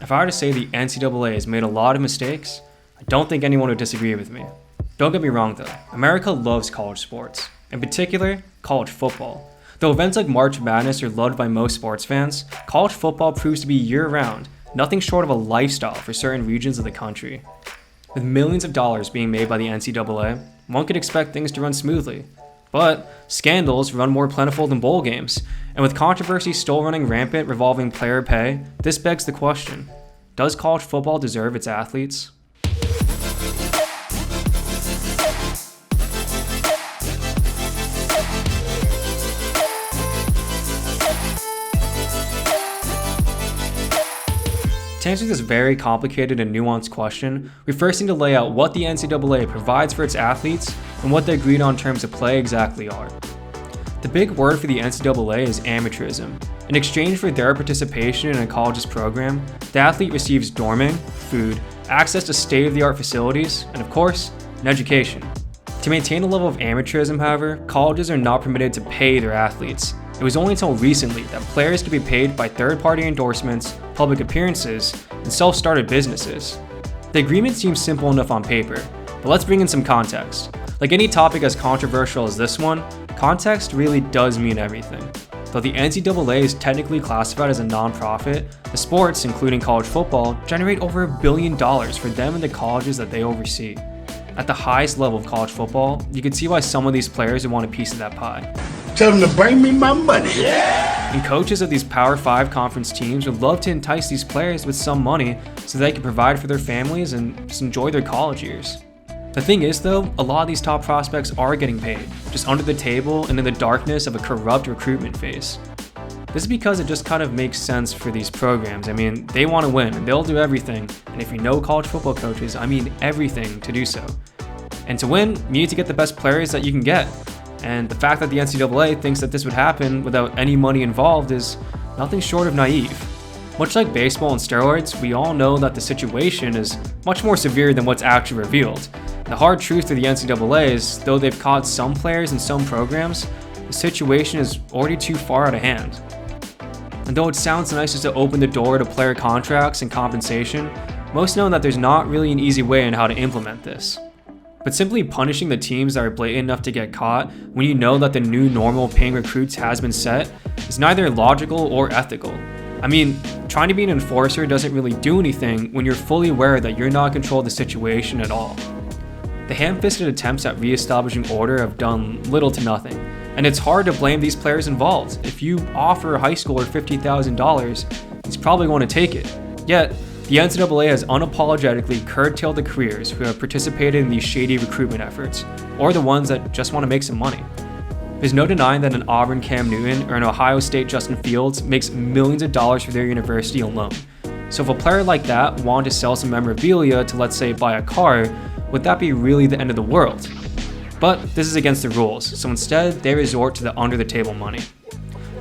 If I were to say the NCAA has made a lot of mistakes, I don't think anyone would disagree with me. Don't get me wrong though, America loves college sports, in particular, college football. Though events like March Madness are loved by most sports fans, college football proves to be year-round, nothing short of a lifestyle for certain regions of the country. With millions of dollars being made by the NCAA, one could expect things to run smoothly. But scandals run more plentiful than bowl games, and with controversy still running rampant revolving player pay, this begs the question, does college football deserve its athletes? To answer this very complicated and nuanced question, we first need to lay out what the NCAA provides for its athletes and what the agreed on terms of play exactly are. The big word for the NCAA is amateurism. In exchange for their participation in a college's program, the athlete receives dorming, food, access to state-of-the-art facilities, and of course, an education. To maintain a level of amateurism, however, colleges are not permitted to pay their athletes. It was only until recently that players could be paid by third-party endorsements, public appearances, and self-started businesses. The agreement seems simple enough on paper, but let's bring in some context. Like any topic as controversial as this one, context really does mean everything. Though the NCAA is technically classified as a non-profit, the sports, including college football, generate over $1 billion for them and the colleges that they oversee. At the highest level of college football, you can see why some of these players would want a piece of that pie. Tell them to bring me my money. Yeah! And coaches of these Power 5 conference teams would love to entice these players with some money so they can provide for their families and just enjoy their college years. The thing is though, a lot of these top prospects are getting paid, just under the table and in the darkness of a corrupt recruitment phase. This is because it just kind of makes sense for these programs. I mean, they want to win and they'll do everything, and if you know college football coaches, I mean everything to do so. And to win, you need to get the best players that you can get. And the fact that the NCAA thinks that this would happen without any money involved is nothing short of naive. Much like baseball and steroids, we all know that the situation is much more severe than what's actually revealed. The hard truth to the NCAA is, though they've caught some players in some programs, the situation is already too far out of hand. And though it sounds nice just to open the door to player contracts and compensation, most know that there's not really an easy way on how to implement this. But simply punishing the teams that are blatant enough to get caught when you know that the new normal paying recruits has been set is neither logical or ethical. I mean, trying to be an enforcer doesn't really do anything when you're fully aware that you're not in control of the situation at all. The ham-fisted attempts at re-establishing order have done little to nothing, and it's hard to blame these players involved. If you offer a high schooler $50,000, he's probably going to take it. Yet, the NCAA has unapologetically curtailed the careers who have participated in these shady recruitment efforts, or the ones that just want to make some money. There's no denying that an Auburn Cam Newton or an Ohio State Justin Fields makes millions of dollars for their university alone. So if a player like that wanted to sell some memorabilia to, let's say, buy a car, would that be really the end of the world? But this is against the rules, so instead they resort to the under-the-table money.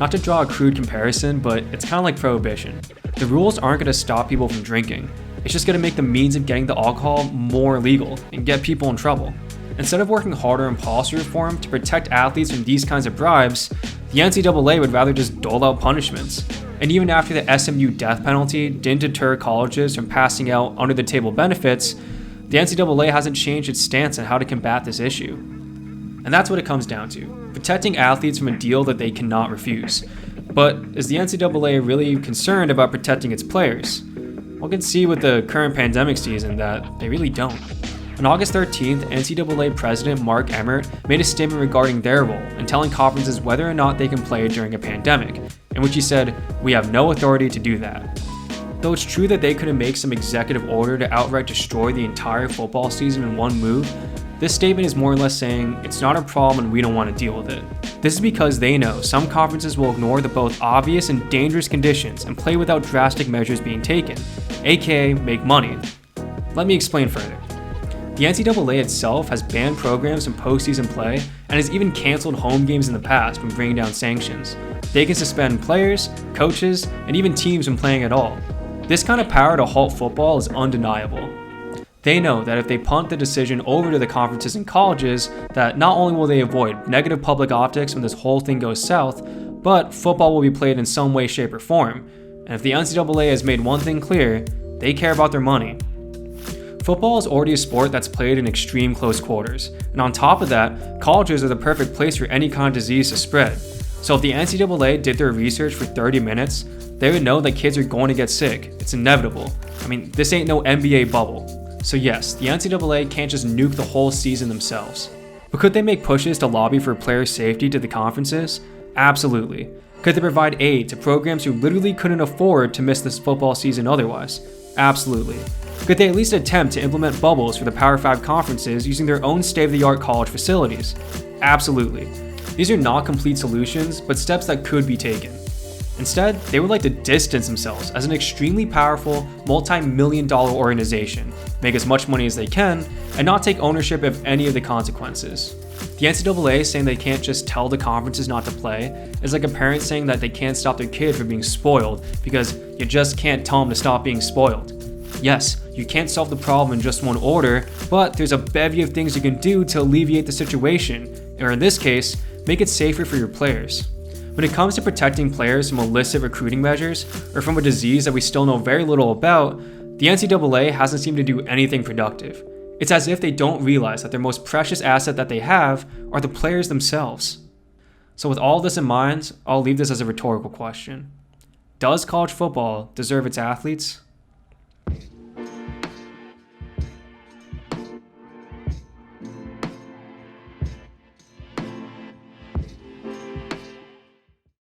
Not to draw a crude comparison, but it's kind of like prohibition. The rules aren't going to stop people from drinking. It's just going to make the means of getting the alcohol more illegal and get people in trouble. Instead of working harder on policy reform to protect athletes from these kinds of bribes, the NCAA would rather just dole out punishments. And even after the SMU death penalty didn't deter colleges from passing out under-the-table benefits, the NCAA hasn't changed its stance on how to combat this issue. And that's what it comes down to, protecting athletes from a deal that they cannot refuse. But is the NCAA really concerned about protecting its players? One can see with the current pandemic season that they really don't. On August 13th, NCAA President Mark Emmert made a statement regarding their role in telling conferences whether or not they can play during a pandemic, in which he said, "We have no authority to do that." Though it's true that they couldn't make some executive order to outright destroy the entire football season in one move, this statement is more or less saying it's not a problem and we don't want to deal with it. This is because they know some conferences will ignore the both obvious and dangerous conditions and play without drastic measures being taken, aka make money. Let me explain further. The NCAA itself has banned programs from postseason play and has even canceled home games in the past from bringing down sanctions. They can suspend players, coaches, and even teams from playing at all. This kind of power to halt football is undeniable. They know that if they punt the decision over to the conferences and colleges, that not only will they avoid negative public optics when this whole thing goes south, but football will be played in some way, shape, or form. And if the NCAA has made one thing clear, they care about their money. Football is already a sport that's played in extreme close quarters, and on top of that, colleges are the perfect place for any kind of disease to spread. So if the NCAA did their research for 30 minutes, they would know that kids are going to get sick. It's inevitable. I mean, this ain't no NBA bubble. So yes, the NCAA can't just nuke the whole season themselves. But could they make pushes to lobby for player safety to the conferences? Absolutely. Could they provide aid to programs who literally couldn't afford to miss this football season otherwise? Absolutely. Could they at least attempt to implement bubbles for the Power 5 conferences using their own state-of-the-art college facilities? Absolutely. These are not complete solutions, but steps that could be taken. Instead, they would like to distance themselves as an extremely powerful, multi-million-dollar organization, make as much money as they can, and not take ownership of any of the consequences. The NCAA saying they can't just tell the conferences not to play is like a parent saying that they can't stop their kid from being spoiled because you just can't tell them to stop being spoiled. Yes, you can't solve the problem in just one order, but there's a bevy of things you can do to alleviate the situation, or in this case, make it safer for your players. When it comes to protecting players from illicit recruiting measures, or from a disease that we still know very little about, the NCAA hasn't seemed to do anything productive. It's as if they don't realize that their most precious asset that they have are the players themselves. So with all this in mind, I'll leave this as a rhetorical question. Does college football deserve its athletes?